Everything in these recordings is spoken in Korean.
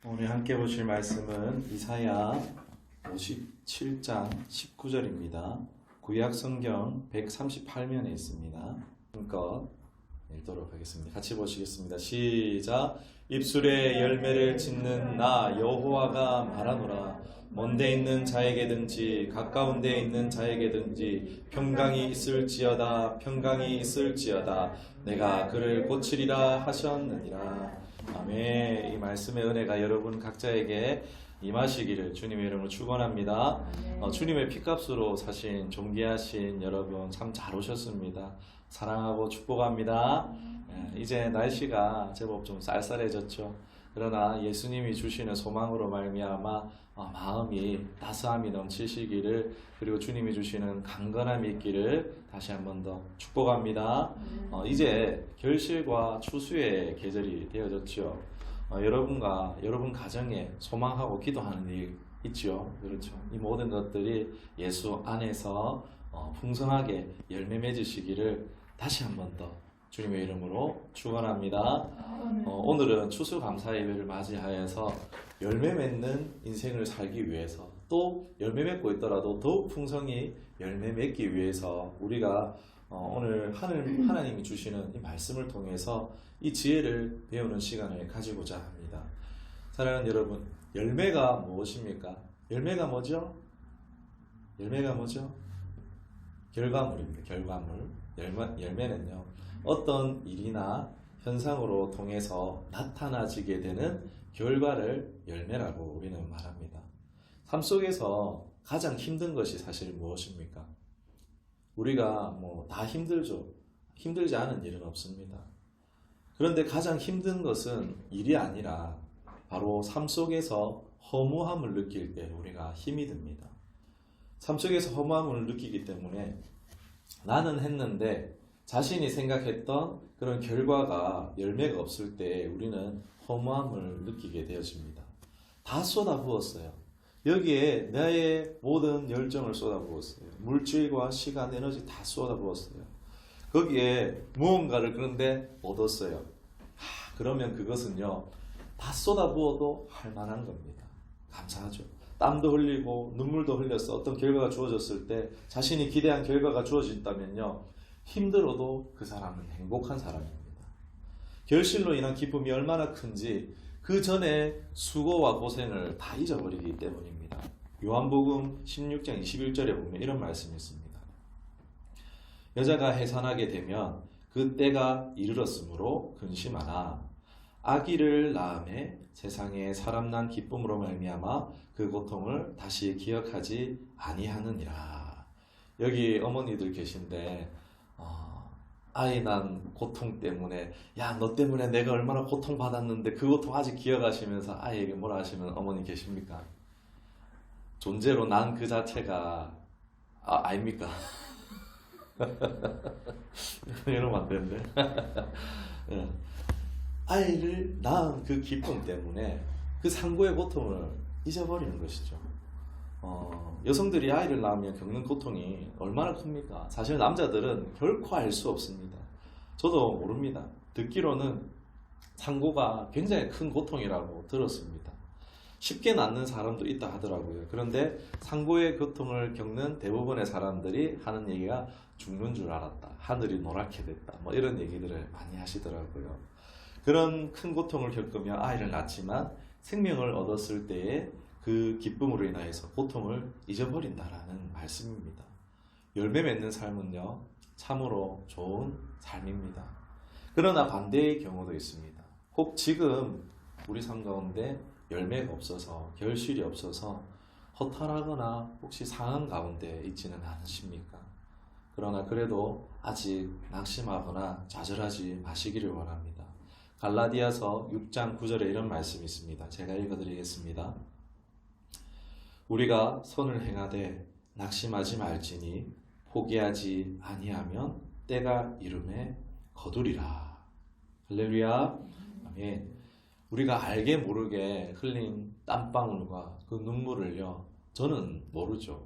오늘 함께 보실 말씀은 이사야 57장 19절입니다. 구약 성경 138면에 있습니다. 한껏 읽도록 하겠습니다. 같이 보시겠습니다. 시작. 입술에 열매를 짓는 나 여호와가 말하노라. 먼데 있는 자에게든지 가까운 데 있는 자에게든지 평강이 있을지어다. 평강이 있을지어다. 내가 그를 고치리라 하셨느니라. 아멘. 이 말씀의 은혜가 여러분 각자에게 임하시기를 주님의 이름으로 축원합니다. 주님의 피값으로 사신 존귀하신 여러분 참 잘 오셨습니다. 사랑하고 축복합니다. 이제 날씨가 제법 좀 쌀쌀해졌죠. 그러나 예수님이 주시는 소망으로 말미암아 마음이 따스함이 넘치시기를, 그리고 주님이 주시는 강건함이 있기를 다시 한 번 더 축복합니다. 이제 결실과 추수의 계절이 되어졌죠. 여러분과 여러분 가정에 소망하고 기도하는 일 있죠. 그렇죠. 이 모든 것들이 예수 안에서 풍성하게 열매 맺으시기를 다시 한 번 더 주님의 이름으로 축원합니다. 오늘은 추수감사 예배를 맞이하여서 열매 맺는 인생을 살기 위해서, 또 열매 맺고 있더라도 더욱 풍성히 열매 맺기 위해서 우리가 오늘 하나님이 주시는 이 말씀을 통해서 이 지혜를 배우는 시간을 가지고자 합니다. 사랑하는 여러분, 열매가 무엇입니까? 열매가 뭐죠? 열매가 뭐죠? 결과물입니다. 결과물. 열매는요, 어떤 일이나 현상으로 통해서 나타나지게 되는 결과를 열매라고 우리는 말합니다. 삶 속에서 가장 힘든 것이 사실 무엇입니까? 우리가 다 힘들죠. 힘들지 않은 일은 없습니다. 그런데 가장 힘든 것은 일이 아니라 바로 삶 속에서 허무함을 느낄 때 우리가 힘이 듭니다. 삶 속에서 허무함을 느끼기 때문에 나는 했는데 자신이 생각했던 그런 결과가 열매가 없을 때 우리는 허무함을 느끼게 되어집니다. 다 쏟아부었어요. 여기에 나의 모든 열정을 쏟아부었어요. 물질과 시간, 에너지 다 쏟아부었어요. 거기에 무언가를 그런데 얻었어요. 그러면 그것은요, 다 쏟아부어도 할 만한 겁니다. 감사하죠. 땀도 흘리고 눈물도 흘려서 어떤 결과가 주어졌을 때 자신이 기대한 결과가 주어진다면요, 힘들어도 그 사람은 행복한 사람입니다. 결실로 인한 기쁨이 얼마나 큰지 그 전에 수고와 고생을 다 잊어버리기 때문입니다. 요한복음 16장 21절에 보면 이런 말씀이 있습니다. 여자가 해산하게 되면 그 때가 이르렀으므로 근심하나 아기를 낳음에 세상에 사람 난 기쁨으로 말미암아 그 고통을 다시 기억하지 아니하느니라. 여기 어머니들 계신데 아이 난 고통 때문에, 야, 너 때문에 내가 얼마나 고통받았는데 그 고통 아직 기억하시면서 아이에게 뭐라 하시는 어머니 계십니까? 존재로 난 그 자체가 아닙니까? 이러면 안 되는데. 아이를 낳은 그 기쁨 때문에 그 상고의 고통을 잊어버리는 것이죠. 여성들이 아이를 낳으면 겪는 고통이 얼마나 큽니까? 사실 남자들은 결코 알 수 없습니다. 저도 모릅니다. 듣기로는 상고가 굉장히 큰 고통이라고 들었습니다. 쉽게 낫는 사람도 있다 하더라고요. 그런데 상고의 고통을 겪는 대부분의 사람들이 하는 얘기가 죽는 줄 알았다, 하늘이 노랗게 됐다, 이런 얘기들을 많이 하시더라고요. 그런 큰 고통을 겪으며 아이를 낳지만 생명을 얻었을 때에 그 기쁨으로 인하여서 고통을 잊어버린다라는 말씀입니다. 열매 맺는 삶은요, 참으로 좋은 삶입니다. 그러나 반대의 경우도 있습니다. 혹 지금 우리 삶 가운데 열매가 없어서, 결실이 없어서 허탈하거나 혹시 상한 가운데 있지는 않으십니까? 그러나 그래도 아직 낙심하거나 좌절하지 마시기를 원합니다. 갈라디아서 6장 9절에 이런 말씀이 있습니다. 제가 읽어드리겠습니다. 우리가 선을 행하되 낙심하지 말지니 포기하지 아니하면 때가 이름에 거두리라. 할렐루야. 아멘. 우리가 알게 모르게 흘린 땀방울과 그 눈물을요, 저는 모르죠.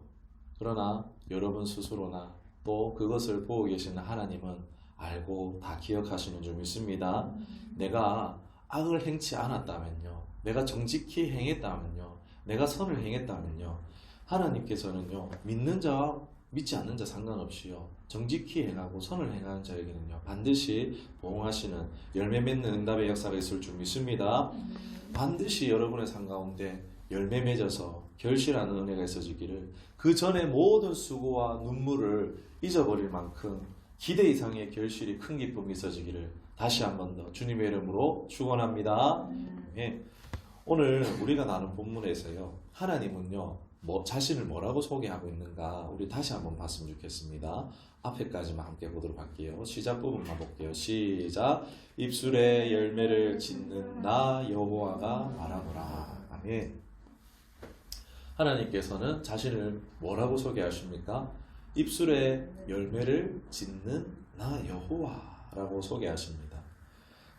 그러나 여러분 스스로나 또 그것을 보고 계시는 하나님은 알고 다 기억하시는 줄 믿습니다. 내가 악을 행치 않았다면요, 내가 정직히 행했다면요, 내가 선을 행했다면요, 하나님께서는요, 믿는 자와 믿지 않는 자 상관없이요, 정직히 행하고 선을 행하는 자에게는요 반드시 보응하시는 열매 맺는 응답의 역사가 있을 줄 믿습니다. 반드시 여러분의 삶 가운데 열매 맺어서 결실하는 은혜가 있어지기를, 그 전에 모든 수고와 눈물을 잊어버릴 만큼 기대 이상의 결실이 큰 기쁨이 있어지기를 다시 한 번 더 주님의 이름으로 축원합니다. 네. 오늘 우리가 나눈 본문에서요, 하나님은요 자신을 뭐라고 소개하고 있는가 우리 다시 한번 봤으면 좋겠습니다. 앞에까지만 함께 보도록 할게요. 시작 부분만 볼게요. 시작. 입술에 열매를 짓는 나 여호와가 말하노라. 아멘. 하나님께서는 자신을 뭐라고 소개하십니까? 입술에 열매를 짓는 나 여호와라고 소개하십니다.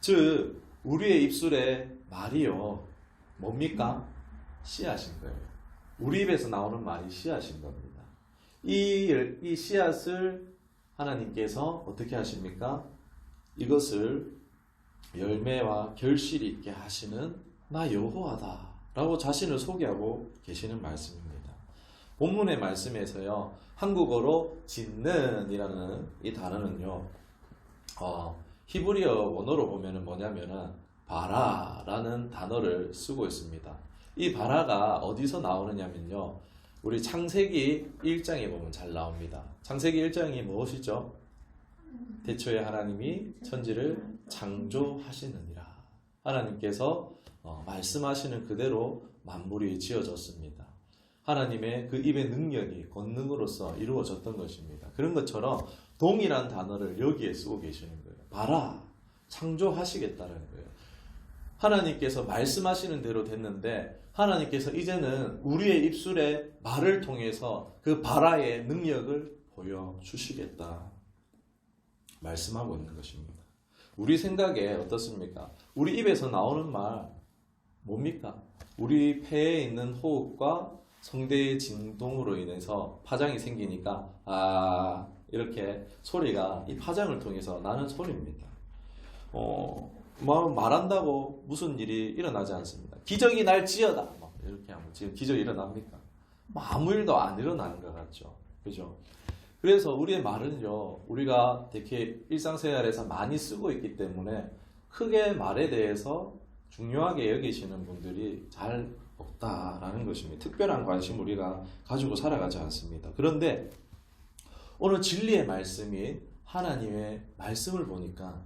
즉 우리의 입술에 말이요 뭡니까? 씨앗인 거예요. 우리 입에서 나오는 말이 씨앗인 겁니다. 이 씨앗을 하나님께서 어떻게 하십니까? 이것을 열매와 결실이 있게 하시는 나 여호와다 라고 자신을 소개하고 계시는 말씀입니다. 본문의 말씀에서요, 한국어로 짓는 이라는 이 단어는요, 히브리어 원어로 보면은 뭐냐면은 바라라는 단어를 쓰고 있습니다. 이 바라가 어디서 나오느냐면요, 우리 창세기 1장에 보면 잘 나옵니다. 창세기 1장이 무엇이죠? 태초에 하나님이 천지를 창조하시느니라. 하나님께서 말씀하시는 그대로 만물이 지어졌습니다. 하나님의 그 입의 능력이 권능으로서 이루어졌던 것입니다. 그런 것처럼 동일한 단어를 여기에 쓰고 계시는 거예요. 바라, 창조하시겠다는 거예요. 하나님께서 말씀하시는 대로 됐는데 하나님께서 이제는 우리의 입술에 말을 통해서 그 바라의 능력을 보여주시겠다 말씀하고 있는 것입니다. 우리 생각에 어떻습니까? 우리 입에서 나오는 말 뭡니까? 우리 폐에 있는 호흡과 성대의 진동으로 인해서 파장이 생기니까 이렇게 소리가 이 파장을 통해서 나는 소리입니다. 말한다고 무슨 일이 일어나지 않습니다. 기적이 날지어다 이렇게 하면 지금 기적이 일어납니까? 아무 일도 안 일어나는 것 같죠. 그죠? 그래서 우리의 말은요, 우리가 되게 일상생활에서 많이 쓰고 있기 때문에 크게 말에 대해서 중요하게 여기시는 분들이 잘 없다라는 것입니다. 특별한 관심 우리가 가지고 살아가지 않습니다. 그런데 오늘 진리의 말씀인 하나님의 말씀을 보니까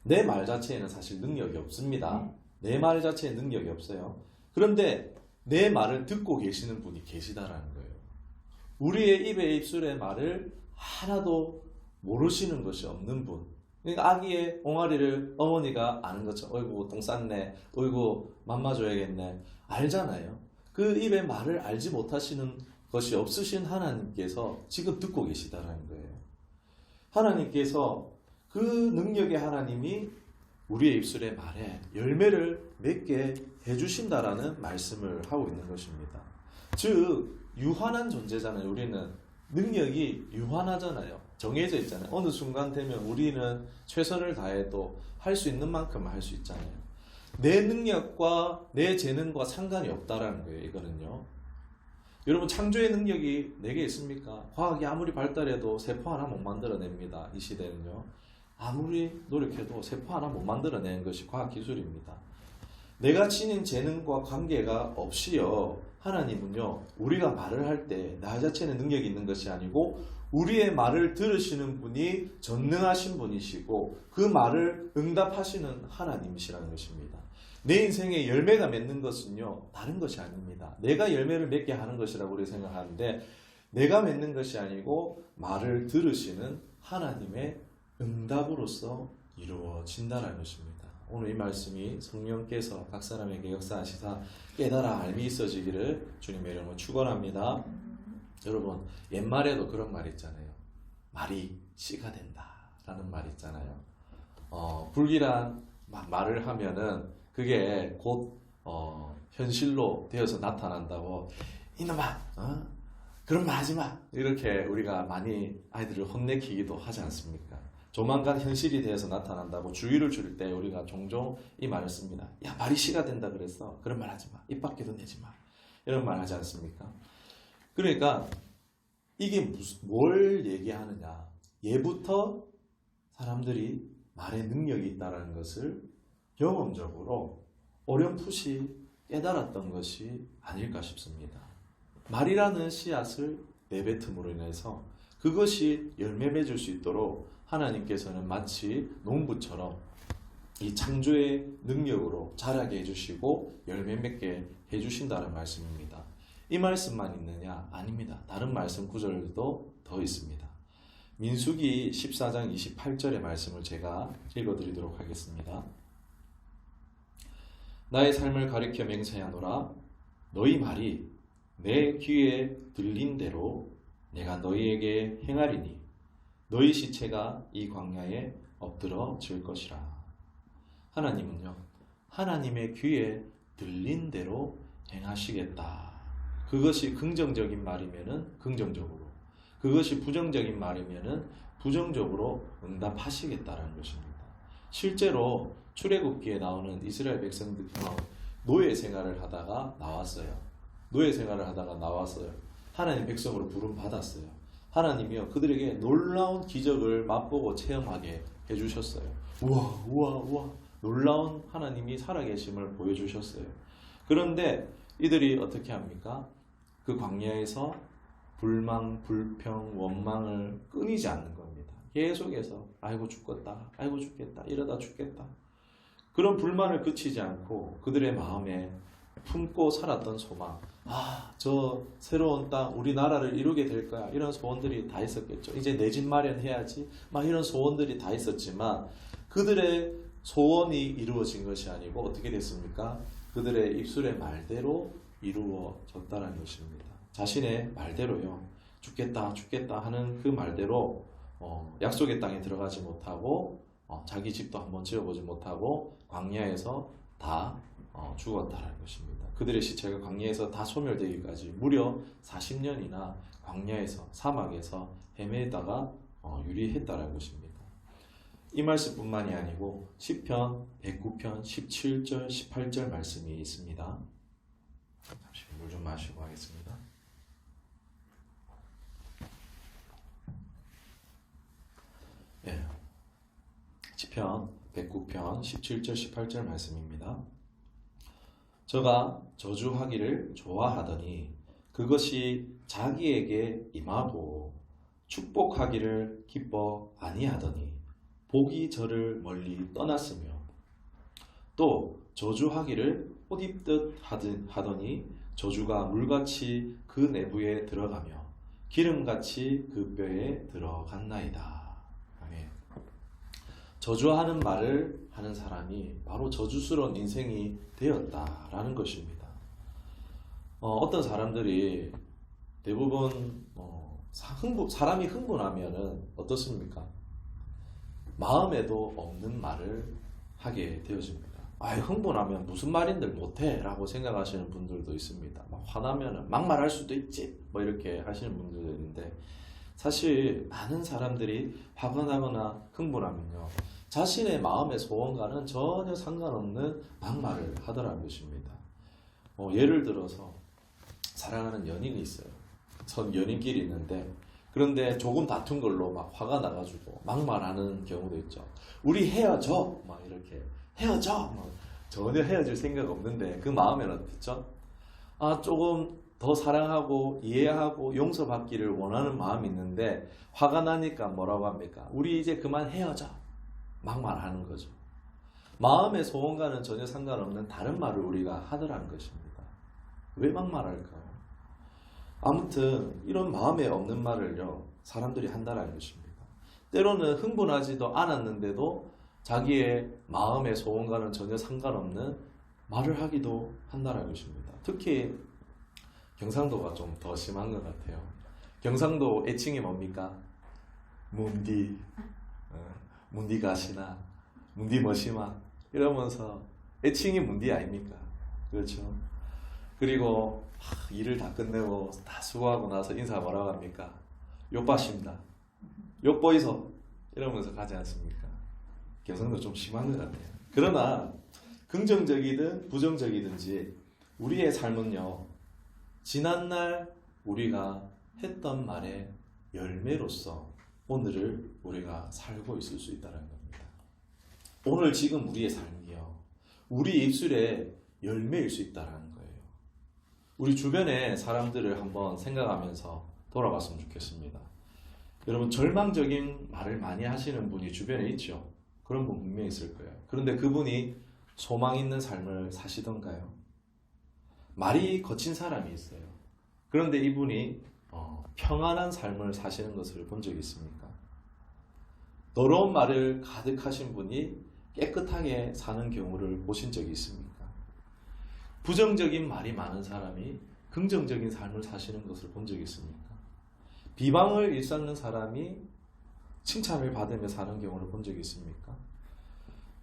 내 말 자체에는 사실 능력이 없습니다. 내 말 자체에 능력이 없어요. 그런데 내 말을 듣고 계시는 분이 계시다라는 거예요. 우리의 입에 입술의 말을 하나도 모르시는 것이 없는 분. 그러니까 아기의 옹알이를 어머니가 아는 것처럼 어이구 똥 쌌네, 어이구 맘마 줘야겠네 알잖아요. 그 입의 말을 알지 못하시는 것이 없으신 하나님께서 지금 듣고 계시다라는 거예요. 하나님께서 그 능력의 하나님이 우리의 입술의 말에 열매를 맺게 해주신다라는 말씀을 하고 있는 것입니다. 즉 유한한 존재잖아요. 우리는 능력이 유한하잖아요. 정해져 있잖아요. 어느 순간 되면 우리는 최선을 다해도 할 수 있는 만큼 할 수 있잖아요. 내 능력과 내 재능과 상관이 없다라는 거예요. 이거는요. 여러분 창조의 능력이 내게 있습니까? 과학이 아무리 발달해도 세포 하나 못 만들어냅니다. 이 시대는요. 아무리 노력해도 세포 하나 못 만들어내는 것이 과학기술입니다. 내가 지닌 재능과 관계가 없이요, 하나님은요, 우리가 말을 할 때 나 자체는 능력이 있는 것이 아니고 우리의 말을 들으시는 분이 전능하신 분이시고 그 말을 응답하시는 하나님이시라는 것입니다. 내 인생에 열매가 맺는 것은요, 다른 것이 아닙니다. 내가 열매를 맺게 하는 것이라고 우리 생각하는데 내가 맺는 것이 아니고 말을 들으시는 하나님의 응답으로서 이루어진다는 것입니다. 오늘 이 말씀이 성령께서 각 사람에게 역사하시사 깨달아 알미 있어지기를 주님의 이름으로 축원합니다. 여러분 옛말에도 그런 말 있잖아요. 말이 씨가 된다라는 말 있잖아요. 불길한 말을 하면은 그게 곧 현실로 되어서 나타난다고. 이놈아, 그런 말 하지 마. 이렇게 우리가 많이 아이들을 혼내키기도 하지 않습니까? 조만간 현실이 되어서 나타난다고 주의를 줄 때 우리가 종종 이 말을 씁니다. 야, 말이 시가 된다 그랬어. 그런 말 하지 마. 입 밖에도 내지 마. 이런 말 하지 않습니까? 그러니까 이게 뭘 얘기하느냐. 예부터 사람들이 말의 능력이 있다는 것을 경험적으로 어렴풋이 깨달았던 것이 아닐까 싶습니다. 말이라는 씨앗을 내뱉음으로 인해서 그것이 열매 맺을 수 있도록 하나님께서는 마치 농부처럼 이 창조의 능력으로 자라게 해주시고 열매 맺게 해주신다는 말씀입니다. 이 말씀만 있느냐? 아닙니다. 다른 말씀 구절도 더 있습니다. 민수기 14장 28절의 말씀을 제가 읽어드리도록 하겠습니다. 나의 삶을 가리켜 맹세하노라. 너희 말이 내 귀에 들린 대로 내가 너희에게 행하리니 너희 시체가 이 광야에 엎드러질 것이라. 하나님은요, 하나님의 귀에 들린 대로 행하시겠다. 그것이 긍정적인 말이면은 긍정적으로, 그것이 부정적인 말이면은 부정적으로 응답하시겠다라는 것입니다. 실제로 출애굽기에 나오는 이스라엘 백성들이 노예 생활을 하다가 나왔어요. 노예 생활을 하다가 나왔어요. 하나님 백성으로 부름 받았어요. 하나님이요, 그들에게 놀라운 기적을 맛보고 체험하게 해주셨어요. 우와 놀라운 하나님이 살아계심을 보여주셨어요. 그런데 이들이 어떻게 합니까? 그 광야에서 불만, 불평, 원망을 끊이지 않는 겁니다. 계속해서 아이고 죽겠다, 아이고 죽겠다, 이러다 죽겠다. 그런 불만을 그치지 않고 그들의 마음에 품고 살았던 소망, 저 새로운 땅, 우리나라를 이루게 될 거야, 이런 소원들이 다 있었겠죠. 이제 내 집 마련해야지, 막 이런 소원들이 다 있었지만 그들의 소원이 이루어진 것이 아니고 어떻게 됐습니까? 그들의 입술의 말대로 이루어졌다는 것입니다. 자신의 말대로요, 죽겠다 하는 그 말대로 약속의 땅에 들어가지 못하고 자기 집도 한번 지어보지 못하고 광야에서 다 죽었다는 것입니다. 그들의 시체가 광야에서 다 소멸되기까지 무려 40년이나 광야에서, 사막에서 헤매다가 유리했다는 것입니다. 이 말씀뿐만이 아니고 시편 109편 17절 18절 말씀이 있습니다. 잠시 물 좀 마시고 하겠습니다. 예. 시편 109편 17절 18절 말씀입니다. 저가 저주하기를 좋아하더니 그것이 자기에게 임하고 축복하기를 기뻐 아니하더니 복이 저를 멀리 떠났으며 또 저주하기를 옷 입듯 하더니 저주가 물같이 그 내부에 들어가며 기름같이 그 뼈에 들어갔나이다. 아멘. 저주하는 말을 하는 사람이 바로 저주스러운 인생이 되었다라는 것입니다. 어떤 사람들이 대부분 사람이 흥분하면은 어떻습니까? 마음에도 없는 말을 하게 되어집니다. 흥분하면 무슨 말인들 못해 라고 생각하시는 분들도 있습니다. 막 화나면 막 말할 수도 있지 뭐 이렇게 하시는 분들인데, 사실 많은 사람들이 화가 나거나 흥분하면요, 자신의 마음의 소원과는 전혀 상관없는 막말을 하더라는 것입니다. 예를 들어서 사랑하는 연인이 있어요. 전 연인끼리 있는데, 그런데 조금 다툰 걸로 막 화가 나가지고 막말하는 경우도 있죠. 우리 헤어져 막 이렇게 헤어져. 전혀 헤어질 생각 없는데 그 마음에는 어떻죠? 조금 더 사랑하고 이해하고 용서받기를 원하는 마음이 있는데 화가 나니까 뭐라고 합니까? 우리 이제 그만 헤어져. 막말하는 거죠. 마음의 소원과는 전혀 상관없는 다른 말을 우리가 하더라는 것입니다. 왜 막말할까요? 아무튼 이런 마음에 없는 말을요, 사람들이 한다는 것입니다. 때로는 흥분하지도 않았는데도 자기의 마음의 소원과는 전혀 상관없는 말을 하기도 한다는 것입니다. 특히 경상도가 좀 더 심한 것 같아요. 경상도 애칭이 뭡니까? 문디, 문디 가시나, 문디 머시마 이러면서 애칭이 문디 아닙니까? 그렇죠? 그리고 일을 다 끝내고 다 수고하고 나서 인사 뭐라고 합니까? 욕바십니다. 욕보이소. 이러면서 가지 않습니까? 개성도 좀 심한 것 같아요. 그러나 긍정적이든 부정적이든지 우리의 삶은요, 지난날 우리가 했던 말의 열매로서 오늘을 우리가 살고 있을 수 있다는 겁니다. 오늘 지금 우리의 삶이요, 우리 입술의 열매일 수 있다는 거예요. 우리 주변의 사람들을 한번 생각하면서 돌아봤으면 좋겠습니다. 여러분, 절망적인 말을 많이 하시는 분이 주변에 있죠. 그런 분 분명히 있을 거예요. 그런데 그분이 소망 있는 삶을 사시던가요? 말이 거친 사람이 있어요. 그런데 이분이 평안한 삶을 사시는 것을 본 적이 있습니까? 더러운 말을 가득하신 분이 깨끗하게 사는 경우를 보신 적이 있습니까? 부정적인 말이 많은 사람이 긍정적인 삶을 사시는 것을 본 적이 있습니까? 비방을 일삼는 사람이 칭찬을 받으며 사는 경우를 본 적이 있습니까?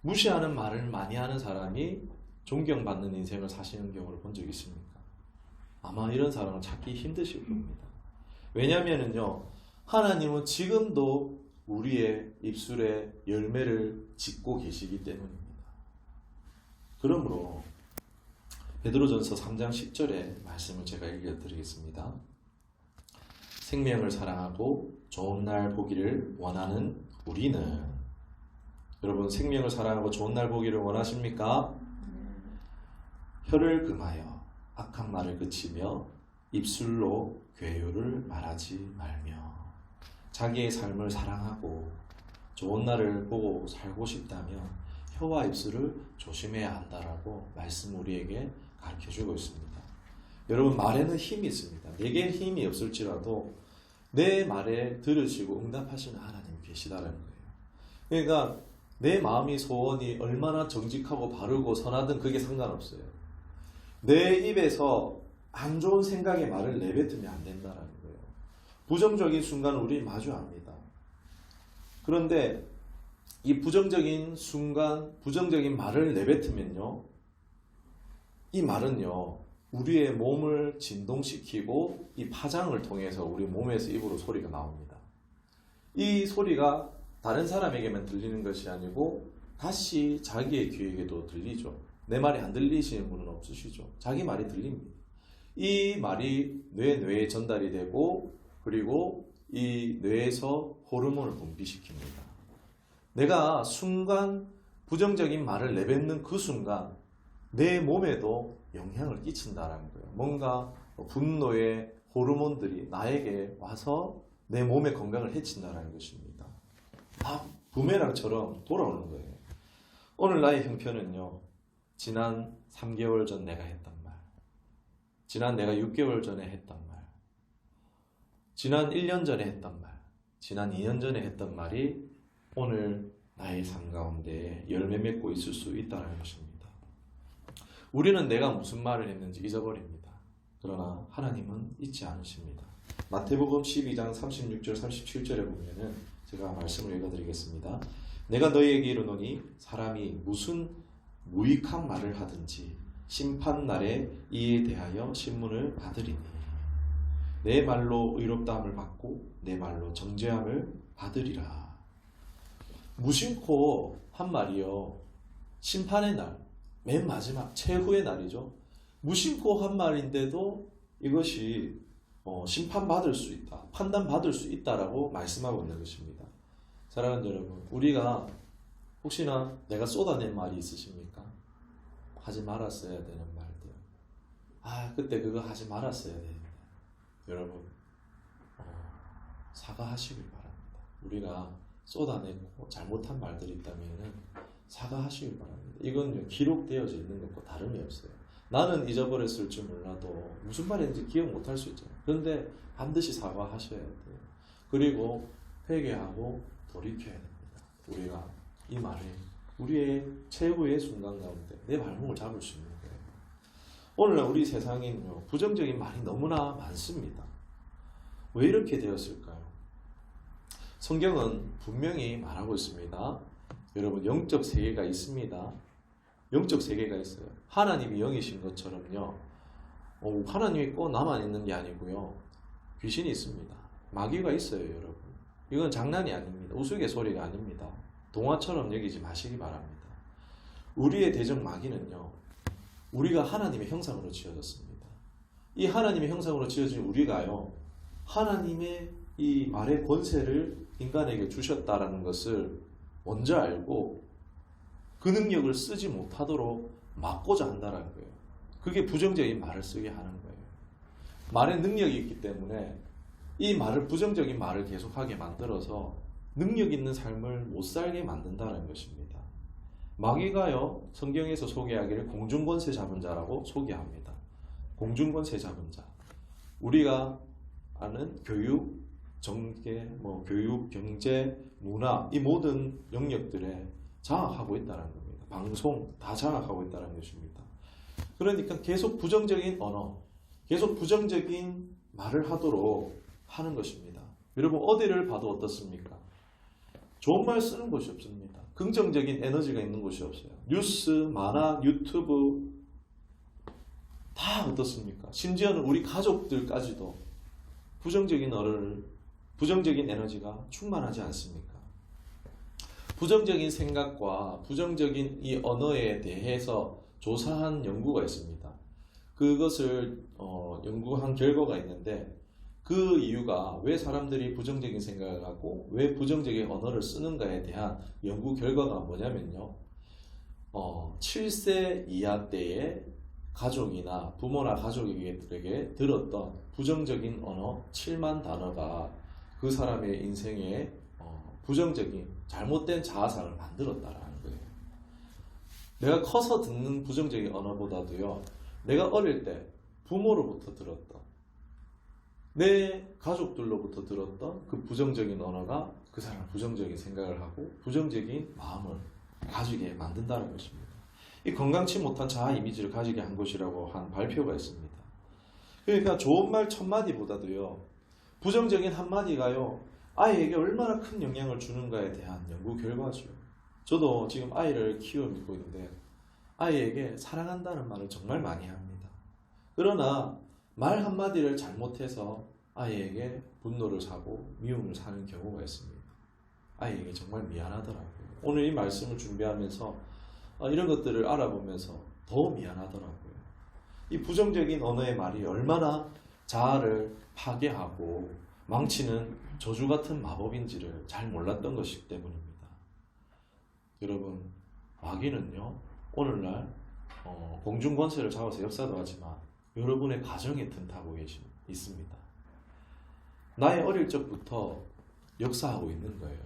무시하는 말을 많이 하는 사람이 존경받는 인생을 사시는 경우를 본 적이 있습니까? 아마 이런 사람은 찾기 힘드실 겁니다. 왜냐하면요, 하나님은 지금도 우리의 입술에 열매를 짓고 계시기 때문입니다. 그러므로 베드로전서 3장 10절의 말씀을 제가 읽어드리겠습니다. 생명을 사랑하고 좋은 날 보기를 원하는 우리는, 여러분 생명을 사랑하고 좋은 날 보기를 원하십니까? 혀를 금하여 악한 말을 그치며 입술로 괴유를 말하지 말며 자기의 삶을 사랑하고 좋은 날을 보고 살고 싶다면 혀와 입술을 조심해야 한다라고 말씀 우리에게 가르쳐주고 있습니다. 여러분, 말에는 힘이 있습니다. 내게 힘이 없을지라도 내 말에 들으시고 응답하시는 하나님이 계시다는 거예요. 그러니까 내 마음이 소원이 얼마나 정직하고 바르고 선하든 그게 상관없어요. 내 입에서 안 좋은 생각의 말을 내뱉으면 안 된다는 거예요. 부정적인 순간을 우리 마주합니다. 그런데 이 부정적인 순간, 부정적인 말을 내뱉으면요, 이 말은요, 우리의 몸을 진동시키고 이 파장을 통해서 우리 몸에서 입으로 소리가 나옵니다. 이 소리가 다른 사람에게만 들리는 것이 아니고 다시 자기의 귀에게도 들리죠. 내 말이 안 들리시는 분은 없으시죠. 자기 말이 들립니다. 이 말이 뇌에 전달이 되고, 그리고 이 뇌에서 호르몬을 분비시킵니다. 내가 순간 부정적인 말을 내뱉는 그 순간 내 몸에도 영향을 끼친다는 거예요. 뭔가 분노의 호르몬들이 나에게 와서 내 몸의 건강을 해친다는 것입니다. 다 부메랑처럼 돌아오는 거예요. 오늘 나의 형편은요, 지난 3개월 전 내가 했던 말, 지난 내가 6개월 전에 했던 말, 지난 1년 전에 했던 말, 지난 2년 전에 했던 말이 오늘 나의 삶 가운데 열매 맺고 있을 수 있다는 것입니다. 우리는 내가 무슨 말을 했는지 잊어버립니다. 그러나 하나님은 잊지 않으십니다. 마태복음 12장 36절 37절에 보면은 제가 말씀을 읽어드리겠습니다. 내가 너희에게 이르노니 사람이 무슨 무익한 말을 하든지 심판날에 이에 대하여 신문을 받으리니 내 말로 의롭다함을 받고 내 말로 정죄함을 받으리라. 무심코 한 말이요, 심판의 날, 맨 마지막 최후의 날이죠. 무심코 한 말인데도 이것이 심판받을 수 있다, 판단받을 수 있다라고 말씀하고 있는 것입니다. 사랑하는 여러분, 우리가 혹시나 내가 쏟아낸 말이 있으십니까? 하지 말았어야 되는 말들. 그때 그거 하지 말았어야 됩니다. 여러분, 사과하시길 바랍니다. 우리가 쏟아내고 잘못한 말들이 있다면 사과하시길 바랍니다. 이건 기록되어져 있는 것과 다름이 없어요. 나는 잊어버렸을 줄 몰라도 무슨 말인지 기억 못할 수 있잖아요. 그런데 반드시 사과하셔야 돼요. 그리고 회개하고 돌이켜야 됩니다. 우리가 이 말에 우리의 최후의 순간 가운데 내 발목을 잡을 수 있는 거예요. 오늘날 우리 세상에는요, 부정적인 말이 너무나 많습니다. 왜 이렇게 되었을까요? 성경은 분명히 말하고 있습니다. 여러분, 영적 세계가 있습니다. 영적 세계가 있어요. 하나님이 영이신 것처럼요, 하나님이 꼭 나만 있는 게 아니고요, 귀신이 있습니다. 마귀가 있어요, 여러분. 이건 장난이 아닙니다. 우스갯소리가 아닙니다. 동화처럼 여기지 마시기 바랍니다. 우리의 대적 마귀는요, 우리가 하나님의 형상으로 지어졌습니다. 이 하나님의 형상으로 지어진 우리가요, 하나님의 이 말의 권세를 인간에게 주셨다라는 것을 먼저 알고 그 능력을 쓰지 못하도록 막고자 한다는 거예요. 그게 부정적인 말을 쓰게 하는 거예요. 말에 능력이 있기 때문에 이 말을, 부정적인 말을 계속하게 만들어서 능력 있는 삶을 못 살게 만든다는 것입니다. 마귀가요, 성경에서 소개하기를 공중권세 잡은 자라고 소개합니다. 공중권세 잡은 자. 우리가 아는 교육, 정계, 교육, 경제, 문화, 이 모든 영역들에 장악하고 있다는 겁니다. 방송 다 장악하고 있다는 것입니다. 그러니까 계속 부정적인 언어, 계속 부정적인 말을 하도록 하는 것입니다. 여러분, 어디를 봐도 어떻습니까? 좋은 말 쓰는 곳이 없습니다. 긍정적인 에너지가 있는 곳이 없어요. 뉴스, 만화, 유튜브 다 어떻습니까? 심지어는 우리 가족들까지도 부정적인 언어를, 부정적인 에너지가 충만하지 않습니까? 부정적인 생각과 부정적인 이 언어에 대해서 조사한 연구가 있습니다. 그것을 연구한 결과가 있는데, 그 이유가 왜 사람들이 부정적인 생각을 하고 왜 부정적인 언어를 쓰는가에 대한 연구 결과가 뭐냐면요, 7세 이하 때의 가족이나 부모나 가족에게 들었던 부정적인 언어 7만 단어가 그 사람의 인생에 부정적인 잘못된 자아상을 만들었다라는 거예요. 내가 커서 듣는 부정적인 언어보다도요, 내가 어릴 때 부모로부터 들었던, 내 가족들로부터 들었던 그 부정적인 언어가 그 사람 부정적인 생각을 하고 부정적인 마음을 가지게 만든다는 것입니다. 이 건강치 못한 자아 이미지를 가지게 한 것이라고 한 발표가 있습니다. 그러니까 좋은 말 1000마디보다도요, 부정적인 한마디가요, 아이에게 얼마나 큰 영향을 주는가에 대한 연구 결과죠. 저도 지금 아이를 키우고 있는데 아이에게 사랑한다는 말을 정말 많이 합니다. 그러나 말 한마디를 잘못해서 아이에게 분노를 사고 미움을 사는 경우가 있습니다. 아이에게 정말 미안하더라고요. 오늘 이 말씀을 준비하면서 이런 것들을 알아보면서 더 미안하더라고요. 이 부정적인 언어의 말이 얼마나 자아를 파괴하고 망치는 저주 같은 마법인지를 잘 몰랐던 것이기 때문입니다. 여러분, 마귀는요, 오늘날 공중권세를 잡아서 역사도 하지만 여러분의 가정에 틈타고 있습니다. 나의 어릴 적부터 역사하고 있는 거예요.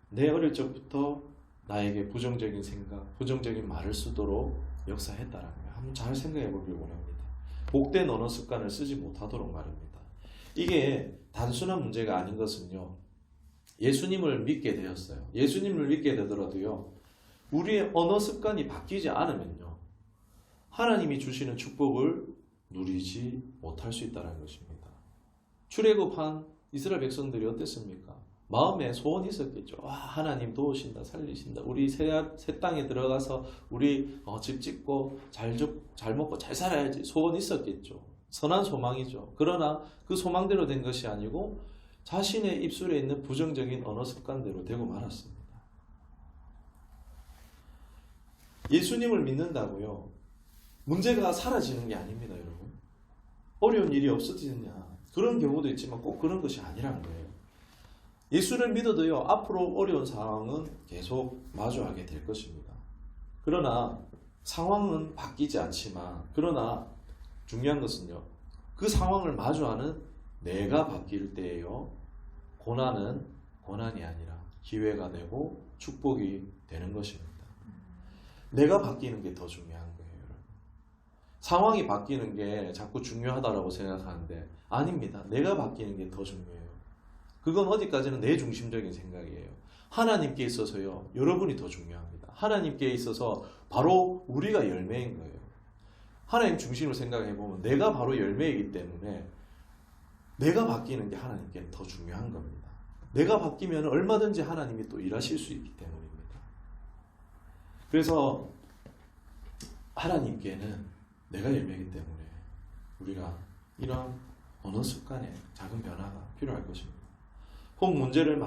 내 어릴 적부터 나에게 부정적인 생각, 부정적인 말을 쓰도록 역사했다는 거예요. 한번 잘 생각해 보길 원합니다. 복된 언어 습관을 쓰지 못하도록 말입니다. 이게 단순한 문제가 아닌 것은요, 예수님을 믿게 되었어요. 예수님을 믿게 되더라도요, 우리의 언어 습관이 바뀌지 않으면요, 하나님이 주시는 축복을 누리지 못할 수 있다는 것입니다. 출애굽한 이스라엘 백성들이 어땠습니까? 마음에 소원이 있었겠죠. 하나님 도우신다, 살리신다. 우리 새 땅에 들어가서 우리 집 짓고 잘 먹고 잘 살아야지. 소원이 있었겠죠. 선한 소망이죠. 그러나 그 소망대로 된 것이 아니고 자신의 입술에 있는 부정적인 언어 습관대로 되고 말았습니다. 예수님을 믿는다고요, 문제가 사라지는 게 아닙니다, 여러분. 어려운 일이 없어지느냐, 그런 경우도 있지만 꼭 그런 것이 아니라는 거예요. 예수를 믿어도요, 앞으로 어려운 상황은 계속 마주하게 될 것입니다. 그러나 상황은 바뀌지 않지만, 그러나 중요한 것은요, 그 상황을 마주하는 내가 바뀔 때에요, 고난은 고난이 아니라 기회가 되고 축복이 되는 것입니다. 내가 바뀌는 게 더 중요한 거예요, 여러분. 상황이 바뀌는 게 자꾸 중요하다고 생각하는데 아닙니다. 내가 바뀌는 게 더 중요해요. 그건 어디까지는 내 중심적인 생각이에요. 하나님께 있어서요, 여러분이 더 중요합니다. 하나님께 있어서 바로 우리가 열매인 거예요. 하나님 중심으로 생각해 보면 내가 바로 열매이기 때문에 내가 바뀌는 게 하나님께는 더 중요한 겁니다. 내가 바뀌면 얼마든지 하나님이 또 일하실 수 있기 때문입니다. 그래서 하나님께는 내가 열매이기 때문에 우리가 이런 언어 습관에 작은 변화가 필요할 것입니다. 혹 문제를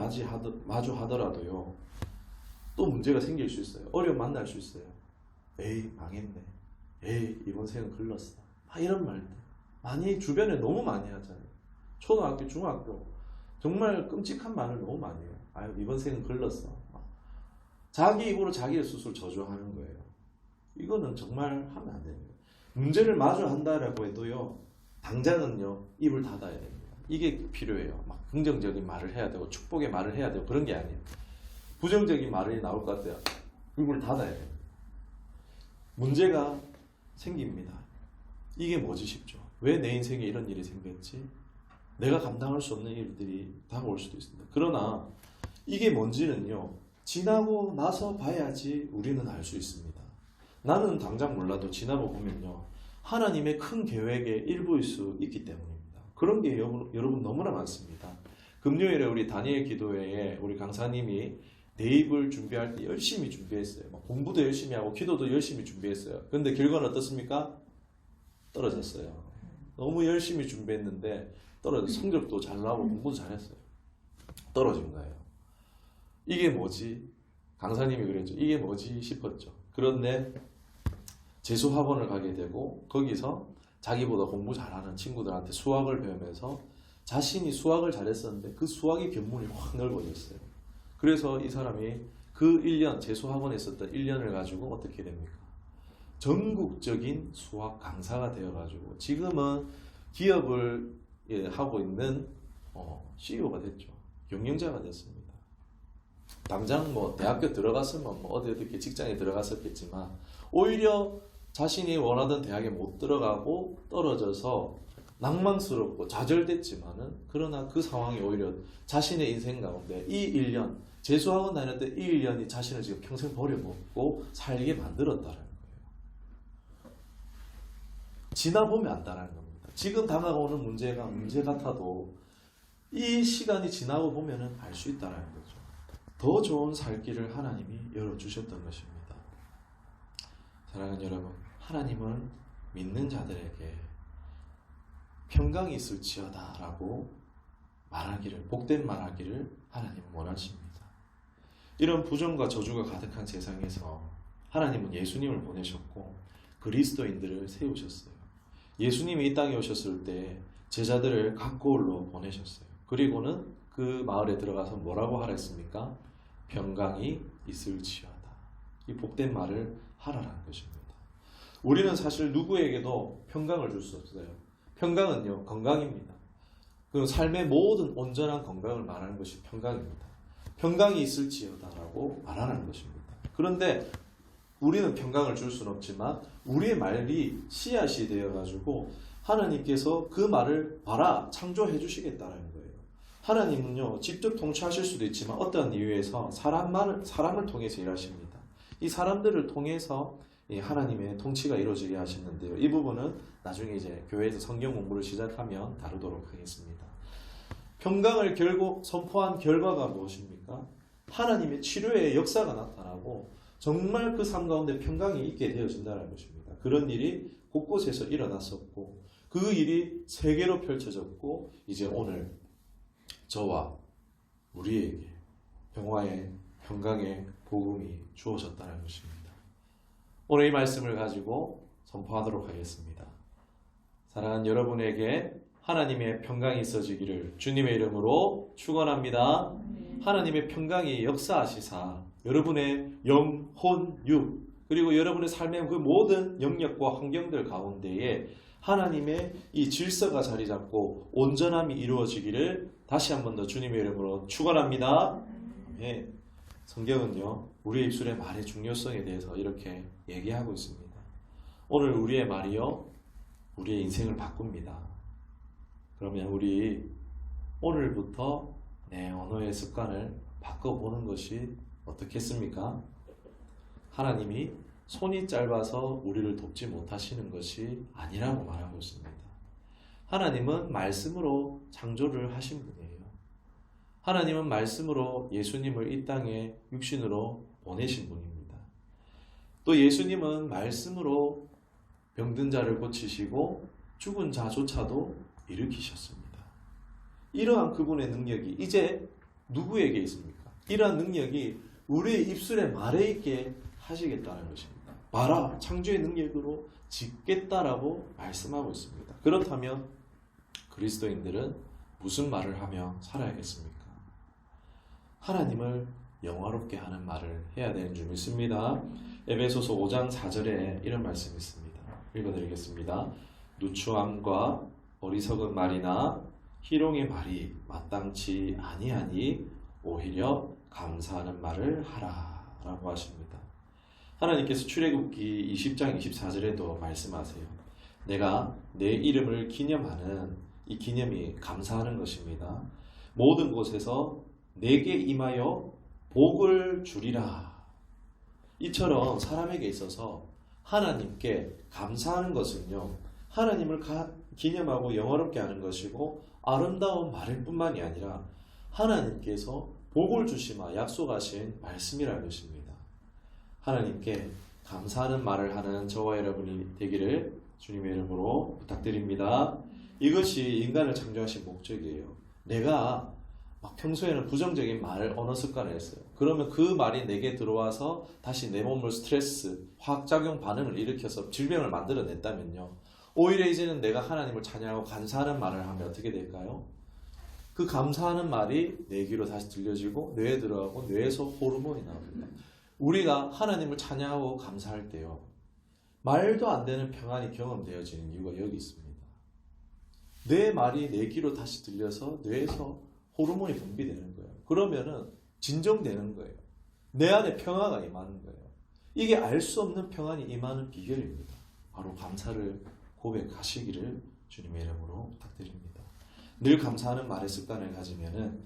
마주하더라도요. 또 문제가 생길 수 있어요. 어려움 만날 수 있어요. 에이 망했네. 에이 이번 생은 글렀어. 이런 말들 많이 주변에 너무 많이 하잖아요. 초등학교, 중학교 정말 끔찍한 말을 너무 많이 해요. 아유 이번 생은 글렀어. 자기 입으로 자기의 스스로 저주하는 거예요. 이거는 정말 하면 안 됩니다. 문제를 마주한다라고 해도요. 당장은요. 입을 닫아야 됩니다. 이게 필요해요. 막 긍정적인 말을 해야 되고 축복의 말을 해야 되고 그런 게 아니에요. 부정적인 말이 나올 것 같아요. 입을 닫아야 돼요. 문제가 생깁니다. 이게 뭐지 싶죠. 왜 내 인생에 이런 일이 생겼지? 내가 감당할 수 없는 일들이 다가올 수도 있습니다. 그러나 이게 뭔지는요. 지나고 나서 봐야지 우리는 알 수 있습니다. 나는 당장 몰라도 지나고 보면요. 하나님의 큰 계획의 일부일 수 있기 때문입니다. 그런 게 여러분 너무나 많습니다. 금요일에 우리 다니엘 기도회에 우리 강사님이 대입을 준비할 때 열심히 준비했어요. 공부도 열심히 하고 기도도 열심히 준비했어요. 그런데 결과는 어떻습니까? 떨어졌어요. 너무 열심히 준비했는데 성적도 잘 나오고 공부도 잘했어요. 떨어진 거예요. 이게 뭐지? 강사님이 그랬죠. 이게 뭐지 싶었죠. 그런데 재수학원을 가게 되고 거기서 자기보다 공부 잘하는 친구들한테 수학을 배우면서 자신이 수학을 잘했었는데 그 수학의 견문이 확 넓어졌어요. 그래서 이 사람이 그 1년 재수학원에 있었던 1년을 가지고 어떻게 됩니까? 전국적인 수학 강사가 되어가지고 지금은 기업을 하고 있는 CEO가 됐죠. 경영자가 됐습니다. 당장 대학교 들어갔으면 어디 직장에 들어갔었겠지만 오히려 자신이 원하던 대학에 못 들어가고 떨어져서 낭망스럽고 좌절됐지만은 그러나 그 상황이 오히려 자신의 인생 가운데 이 1년 재수학원 다녔던 이 1년이 자신을 지금 평생 버려먹고 살게 만들었다는 거예요. 지나보면 안다는 겁니다. 지금 다가오는 문제가 문제 같아도 이 시간이 지나고 보면은 알 수 있다는 거죠. 더 좋은 살 길을 하나님이 열어주셨던 것입니다. 사랑하는 여러분, 하나님은 믿는 자들에게 평강이 있을지어다 라고 말하기를, 복된 말하기를 하나님은 원하십니다. 이런 부정과 저주가 가득한 세상에서 하나님은 예수님을 보내셨고 그리스도인들을 세우셨어요. 예수님이 이 땅에 오셨을 때 제자들을 각 고을로 보내셨어요. 그리고는 그 마을에 들어가서 뭐라고 하라 했습니까? 평강이 있을지어다. 이 복된 말을 하라는 것입니다. 우리는 사실 누구에게도 평강을 줄 수 없어요. 평강은요, 건강입니다. 그 삶의 모든 온전한 건강을 말하는 것이 평강입니다. 평강이 있을지어다라고 말하는 것입니다. 그런데 우리는 평강을 줄 수는 없지만 우리의 말이 씨앗이 되어가지고 하나님께서 그 말을 봐라 창조해 주시겠다는 거예요. 하나님은요 직접 통치하실 수도 있지만 어떠한 이유에서 사람을 통해서 일하십니다. 이 사람들을 통해서 하나님의 통치가 이루어지게 하시는데요. 이 부분은 나중에 이제 교회에서 성경 공부를 시작하면 다루도록 하겠습니다. 평강을 결국 선포한 결과가 무엇입니까? 하나님의 치료의 역사가 나타나고 정말 그 삶 가운데 평강이 있게 되어진다는 것입니다. 그런 일이 곳곳에서 일어났었고 그 일이 세계로 펼쳐졌고 이제 오늘 저와 우리에게 평화의 평강의 복음이 주어졌다는 것입니다. 오늘 이 말씀을 가지고 선포하도록 하겠습니다. 사랑하는 여러분에게 하나님의 평강이 있어지기를 주님의 이름으로 축원합니다. 하나님의 평강이 역사하시사 여러분의 영, 혼, 육 그리고 여러분의 삶의 그 모든 영역과 환경들 가운데에 하나님의 이 질서가 자리 잡고 온전함이 이루어지기를 다시 한 번 더 주님의 이름으로 축원합니다. 네. 성경은요 우리의 입술의 말의 중요성에 대해서 이렇게 얘기하고 있습니다. 오늘 우리의 말이요 우리의 인생을 바꿉니다. 그러면 우리 오늘부터 내 언어의 습관을 바꿔보는 것이 어떻겠습니까? 하나님이 손이 짧아서 우리를 돕지 못하시는 것이 아니라고 말하고 있습니다. 하나님은 말씀으로 창조를 하신 분이에요. 하나님은 말씀으로 예수님을 이 땅에 육신으로 보내신 분입니다. 또 예수님은 말씀으로 병든 자를 고치시고 죽은 자조차도 일으키셨습니다. 이러한 그분의 능력이 이제 누구에게 있습니까? 이러한 능력이 우리의 입술에 말해 있게 하시겠다는 것입니다. 봐라, 창조의 능력으로 짓겠다라고 말씀하고 있습니다. 그렇다면 그리스도인들은 무슨 말을 하며 살아야겠습니까? 하나님을 영화롭게 하는 말을 해야 되는 줄 믿습니다. 에베소서 5장 4절에 이런 말씀이 있습니다. 읽어드리겠습니다. 누추함과 어리석은 말이나 희롱의 말이 마땅치 아니하니 오히려 감사하는 말을 하라 라고 하십니다. 하나님께서 출애굽기 20장 24절에도 말씀하세요. 내가 내 이름을 기념하는 이 기념이 감사하는 것입니다. 모든 곳에서 내게 임하여 복을 주리라. 이처럼 사람에게 있어서 하나님께 감사하는 것은요, 하나님을 기념하고 영화롭게 하는 것이고 아름다운 말일 뿐만이 아니라 하나님께서 복을 주시마 약속하신 말씀이라는 것입니다. 하나님께 감사하는 말을 하는 저와 여러분이 되기를 주님의 이름으로 부탁드립니다. 이것이 인간을 창조하신 목적이에요. 내가 막 평소에는 부정적인 말을 언어 습관을 했어요. 그러면 그 말이 내게 들어와서 다시 내 몸을 스트레스, 화학작용 반응을 일으켜서 질병을 만들어냈다면요. 오히려 이제는 내가 하나님을 찬양하고 감사하는 말을 하면 어떻게 될까요? 그 감사하는 말이 내 귀로 다시 들려지고 뇌에 들어가고 뇌에서 호르몬이 나옵니다. 우리가 하나님을 찬양하고 감사할 때요, 말도 안 되는 평안이 경험되어지는 이유가 여기 있습니다. 내 말이 내 귀로 다시 들려서 뇌에서 호르몬이 분비되는 거예요. 그러면은 진정되는 거예요. 내 안에 평화가 임하는 거예요. 이게 알 수 없는 평안이 임하는 비결입니다. 바로 감사를 고백하시기를 주님의 이름으로 부탁드립니다. 늘 감사하는 말의 습관을 가지면은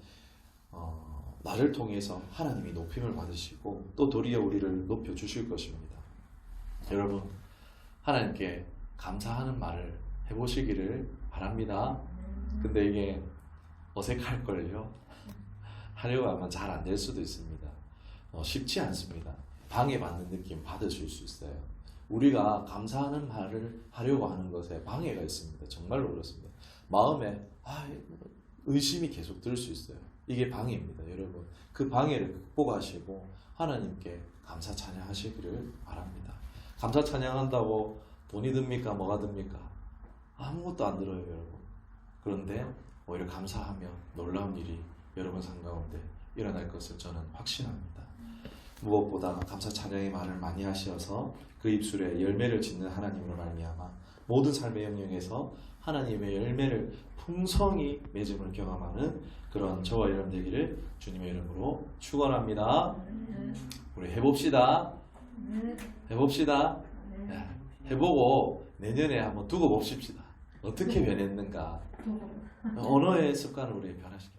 나를 통해서 하나님이 높임을 받으시고 또 도리어 우리를 높여 주실 것입니다. 여러분, 하나님께 감사하는 말을 해보시기를 바랍니다. 근데 이게 어색할걸요. 하려고 하면 잘 안 될 수도 있습니다. 쉽지 않습니다. 방해받는 느낌 받으실 수 있어요. 우리가 감사하는 말을 하려고 하는 것에 방해가 있습니다. 정말로 그렇습니다. 마음에 의심이 계속 들 수 있어요. 이게 방해입니다. 여러분, 그 방해를 극복하시고 하나님께 감사 찬양하시기를 바랍니다. 감사 찬양한다고 돈이 듭니까? 뭐가 듭니까? 아무것도 안 들어요, 여러분. 그런데 오히려 감사하며 놀라운 일이 여러분 삶 가운데 일어날 것을 저는 확신합니다. 무엇보다 감사 찬양의 말을 많이 하셔서 그 입술에 열매를 짓는 하나님으로 말미암아 모든 삶의 영역에서 하나님의 열매를 풍성히 맺음을 경험하는 그런 저와 여러분 되기를 주님의 이름으로 축원합니다. 우리 해봅시다. 해봅시다. 해보고 내년에 한번 두고 봅시다. 어떻게 변했는가. 언어의 습관을 우리 변화시켜.